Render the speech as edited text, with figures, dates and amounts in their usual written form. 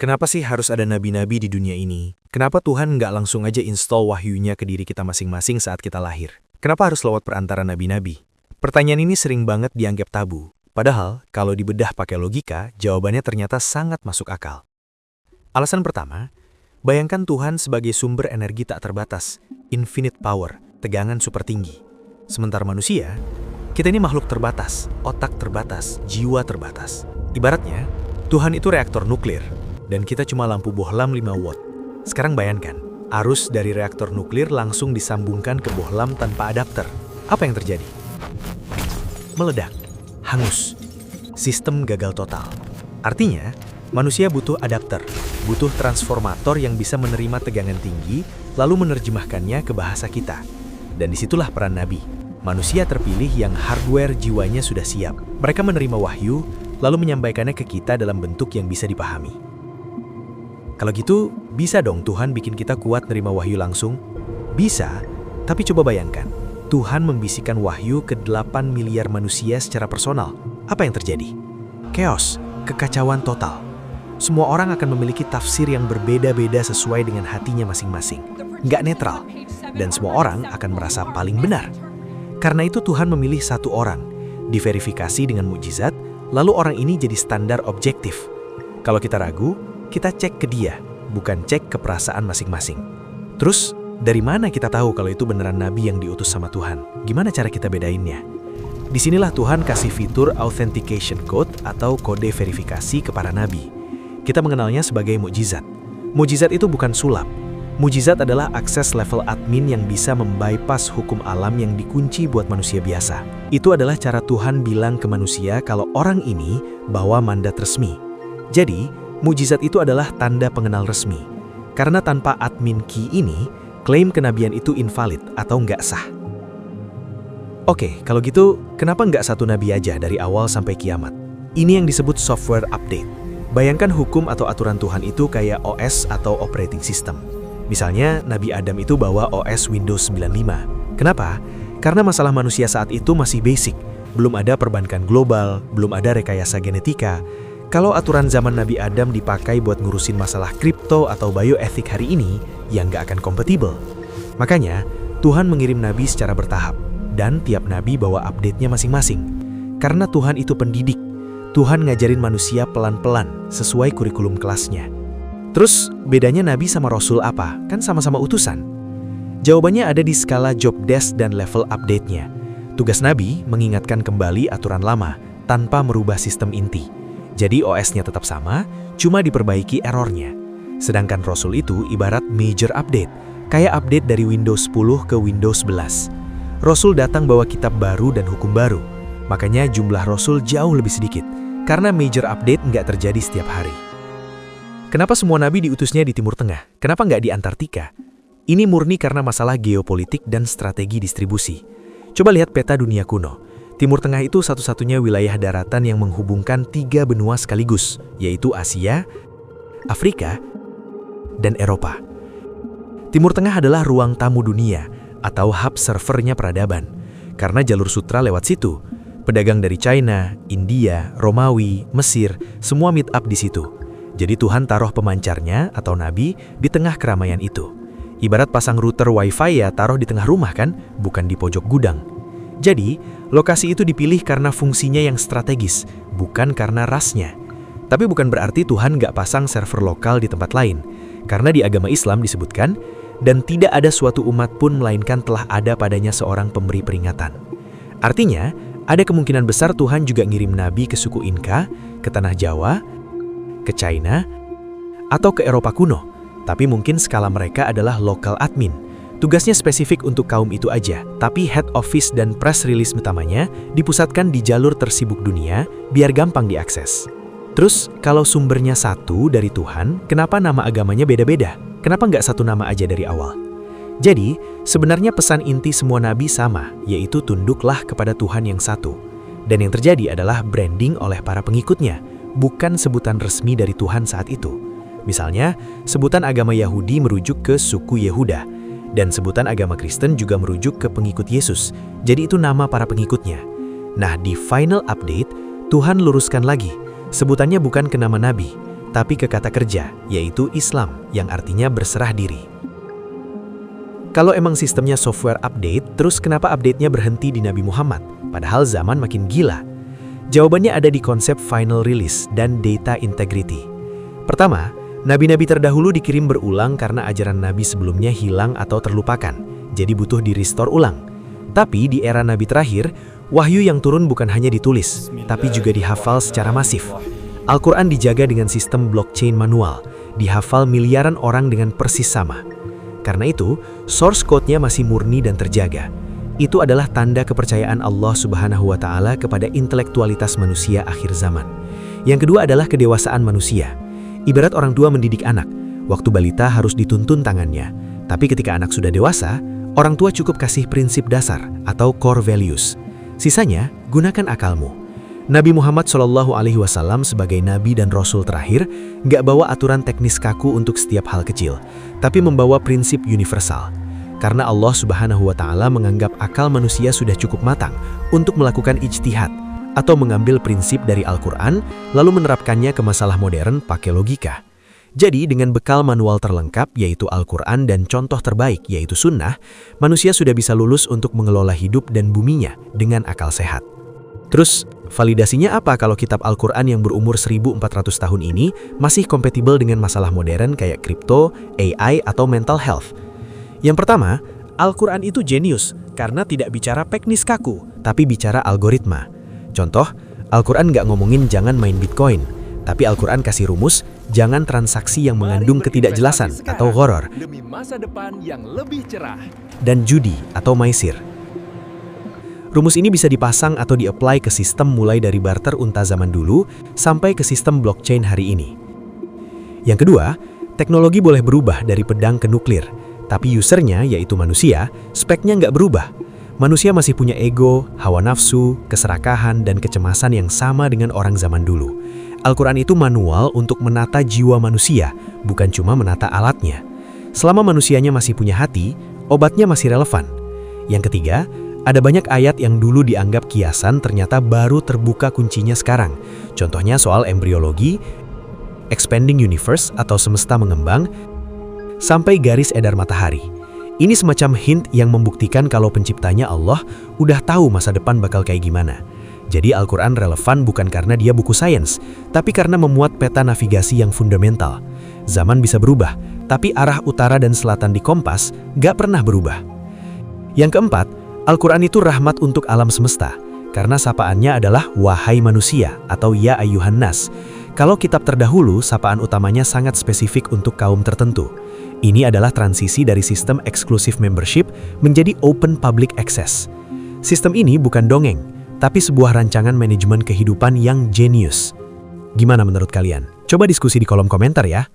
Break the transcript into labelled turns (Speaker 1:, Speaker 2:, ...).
Speaker 1: Kenapa sih harus ada nabi-nabi di dunia ini? Kenapa Tuhan nggak langsung aja install wahyunya ke diri kita masing-masing saat kita lahir? Kenapa harus lewat perantara nabi-nabi? Pertanyaan ini sering banget dianggap tabu. Padahal, kalau dibedah pakai logika, jawabannya ternyata sangat masuk akal. Alasan pertama, bayangkan Tuhan sebagai sumber energi tak terbatas, infinite power, tegangan super tinggi. Sementara manusia, kita ini makhluk terbatas, otak terbatas, jiwa terbatas. Ibaratnya, Tuhan itu reaktor nuklir, dan kita cuma lampu bohlam 5 watt. Sekarang bayangkan, arus dari reaktor nuklir langsung disambungkan ke bohlam tanpa adapter. Apa yang terjadi? Meledak, hangus, sistem gagal total. Artinya, manusia butuh adapter, butuh transformator yang bisa menerima tegangan tinggi, lalu menerjemahkannya ke bahasa kita. Dan disitulah peran Nabi. Manusia terpilih yang hardware jiwanya sudah siap. Mereka menerima wahyu, lalu menyampaikannya ke kita dalam bentuk yang bisa dipahami. Kalau gitu, bisa dong Tuhan bikin kita kuat nerima wahyu langsung? Bisa, tapi coba bayangkan, Tuhan membisikkan wahyu ke 8 miliar manusia secara personal. Apa yang terjadi? Chaos, kekacauan total. Semua orang akan memiliki tafsir yang berbeda-beda sesuai dengan hatinya masing-masing. Nggak netral, dan semua orang akan merasa paling benar. Karena itu Tuhan memilih satu orang, diverifikasi dengan mukjizat, lalu orang ini jadi standar objektif. Kalau kita ragu, kita cek ke dia, bukan cek ke perasaan masing-masing. Terus, dari mana kita tahu kalau itu beneran nabi yang diutus sama Tuhan? Gimana cara kita bedainnya? Disinilah Tuhan kasih fitur authentication code atau kode verifikasi ke para nabi. Kita mengenalnya sebagai mukjizat. Mukjizat itu bukan sulap. Mukjizat adalah akses level admin yang bisa membypass hukum alam yang dikunci buat manusia biasa. Itu adalah cara Tuhan bilang ke manusia kalau orang ini bawa mandat resmi. Jadi, mukjizat itu adalah tanda pengenal resmi. Karena tanpa admin key ini, klaim kenabian itu invalid atau nggak sah. Oke, kalau gitu, kenapa nggak satu nabi aja dari awal sampai kiamat? Ini yang disebut software update. Bayangkan hukum atau aturan Tuhan itu kayak OS atau operating system. Misalnya, Nabi Adam itu bawa OS Windows 95. Kenapa? Karena masalah manusia saat itu masih basic. Belum ada perbankan global, belum ada rekayasa genetika. Kalau aturan zaman Nabi Adam dipakai buat ngurusin masalah kripto atau bioetik hari ini, ya nggak akan kompatibel. Makanya, Tuhan mengirim nabi secara bertahap, dan tiap nabi bawa update-nya masing-masing. Karena Tuhan itu pendidik, Tuhan ngajarin manusia pelan-pelan sesuai kurikulum kelasnya. Terus, bedanya nabi sama rasul apa? Kan sama-sama utusan. Jawabannya ada di skala job desk dan level update-nya. Tugas nabi mengingatkan kembali aturan lama tanpa merubah sistem inti. Jadi OS-nya tetap sama, cuma diperbaiki errornya. Sedangkan Rasul itu ibarat major update, kayak update dari Windows 10 ke Windows 11. Rasul datang bawa kitab baru dan hukum baru. Makanya jumlah Rasul jauh lebih sedikit, karena major update nggak terjadi setiap hari. Kenapa semua nabi diutusnya di Timur Tengah? Kenapa nggak di Antartika? Ini murni karena masalah geopolitik dan strategi distribusi. Coba lihat peta dunia kuno. Timur Tengah itu satu-satunya wilayah daratan yang menghubungkan 3 benua sekaligus, yaitu Asia, Afrika, dan Eropa. Timur Tengah adalah ruang tamu dunia, atau hub servernya peradaban. Karena jalur sutra lewat situ, pedagang dari China, India, Romawi, Mesir, semua meet up di situ. Jadi Tuhan taruh pemancarnya atau nabi di tengah keramaian itu. Ibarat pasang router wifi ya taruh di tengah rumah kan, bukan di pojok gudang. Jadi, lokasi itu dipilih karena fungsinya yang strategis, bukan karena rasnya. Tapi bukan berarti Tuhan nggak pasang server lokal di tempat lain. Karena di agama Islam disebutkan, dan tidak ada suatu umat pun melainkan telah ada padanya seorang pemberi peringatan. Artinya, ada kemungkinan besar Tuhan juga ngirim nabi ke suku Inka, ke tanah Jawa, ke China, atau ke Eropa kuno. Tapi mungkin skala mereka adalah lokal admin. Tugasnya spesifik untuk kaum itu aja, tapi head office dan press release utamanya dipusatkan di jalur tersibuk dunia biar gampang diakses. Terus, kalau sumbernya satu dari Tuhan, kenapa nama agamanya beda-beda? Kenapa nggak satu nama aja dari awal? Jadi, sebenarnya pesan inti semua nabi sama, yaitu tunduklah kepada Tuhan yang satu. Dan yang terjadi adalah branding oleh para pengikutnya, bukan sebutan resmi dari Tuhan saat itu. Misalnya, sebutan agama Yahudi merujuk ke suku Yehuda, dan sebutan agama Kristen juga merujuk ke pengikut Yesus, jadi itu nama para pengikutnya. Nah, di final update, Tuhan luruskan lagi, sebutannya bukan ke nama nabi, tapi ke kata kerja, yaitu Islam, yang artinya berserah diri. Kalau emang sistemnya software update, terus kenapa update-nya berhenti di Nabi Muhammad, padahal zaman makin gila? Jawabannya ada di konsep final release dan data integrity. Pertama, nabi-nabi terdahulu dikirim berulang karena ajaran nabi sebelumnya hilang atau terlupakan, jadi butuh di-restore ulang. Tapi di era nabi terakhir, wahyu yang turun bukan hanya ditulis, tapi juga dihafal secara masif. Al-Quran dijaga dengan sistem blockchain manual, dihafal miliaran orang dengan persis sama. Karena itu, source code-nya masih murni dan terjaga. Itu adalah tanda kepercayaan Allah Subhanahu wa Ta'ala kepada intelektualitas manusia akhir zaman. Yang kedua adalah kedewasaan manusia. Ibarat orang tua mendidik anak, waktu balita harus dituntun tangannya. Tapi ketika anak sudah dewasa, orang tua cukup kasih prinsip dasar atau core values. Sisanya, gunakan akalmu. Nabi Muhammad SAW sebagai nabi dan rasul terakhir nggak bawa aturan teknis kaku untuk setiap hal kecil, tapi membawa prinsip universal. Karena Allah Subhanahu wa Ta'ala menganggap akal manusia sudah cukup matang untuk melakukan ijtihad atau mengambil prinsip dari Al-Quran lalu menerapkannya ke masalah modern pakai logika. Jadi dengan bekal manual terlengkap yaitu Al-Quran dan contoh terbaik yaitu sunnah, manusia sudah bisa lulus untuk mengelola hidup dan buminya dengan akal sehat. Terus, validasinya apa kalau kitab Al-Quran yang berumur 1400 tahun ini masih kompatibel dengan masalah modern kayak kripto, AI, atau mental health? Yang pertama, Al-Quran itu jenius karena tidak bicara teknis kaku, tapi bicara algoritma. Contoh, Al-Quran nggak ngomongin jangan main Bitcoin, tapi Al-Quran kasih rumus, jangan transaksi yang mengandung ketidakjelasan atau horor,
Speaker 2: demi masa depan yang lebih cerah.
Speaker 1: Dan judi atau maisir. Rumus ini bisa dipasang atau di-apply ke sistem mulai dari barter unta zaman dulu sampai ke sistem blockchain hari ini. Yang kedua, teknologi boleh berubah dari pedang ke nuklir, tapi usernya, yaitu manusia, speknya nggak berubah. Manusia masih punya ego, hawa nafsu, keserakahan, dan kecemasan yang sama dengan orang zaman dulu. Al-Quran itu manual untuk menata jiwa manusia, bukan cuma menata alatnya. Selama manusianya masih punya hati, obatnya masih relevan. Yang ketiga, ada banyak ayat yang dulu dianggap kiasan ternyata baru terbuka kuncinya sekarang. Contohnya soal embriologi, expanding universe atau semesta mengembang, sampai garis edar matahari. Ini semacam hint yang membuktikan kalau penciptanya Allah udah tahu masa depan bakal kayak gimana. Jadi Al-Quran relevan bukan karena dia buku sains, tapi karena memuat peta navigasi yang fundamental. Zaman bisa berubah, tapi arah utara dan selatan di kompas gak pernah berubah. Yang keempat, Al-Quran itu rahmat untuk alam semesta, karena sapaannya adalah wahai manusia atau ya ayyuhan nas. Kalau kitab terdahulu, sapaan utamanya sangat spesifik untuk kaum tertentu. Ini adalah transisi dari sistem eksklusif membership menjadi open public access. Sistem ini bukan dongeng, tapi sebuah rancangan manajemen kehidupan yang jenius. Gimana menurut kalian? Coba diskusi di kolom komentar ya.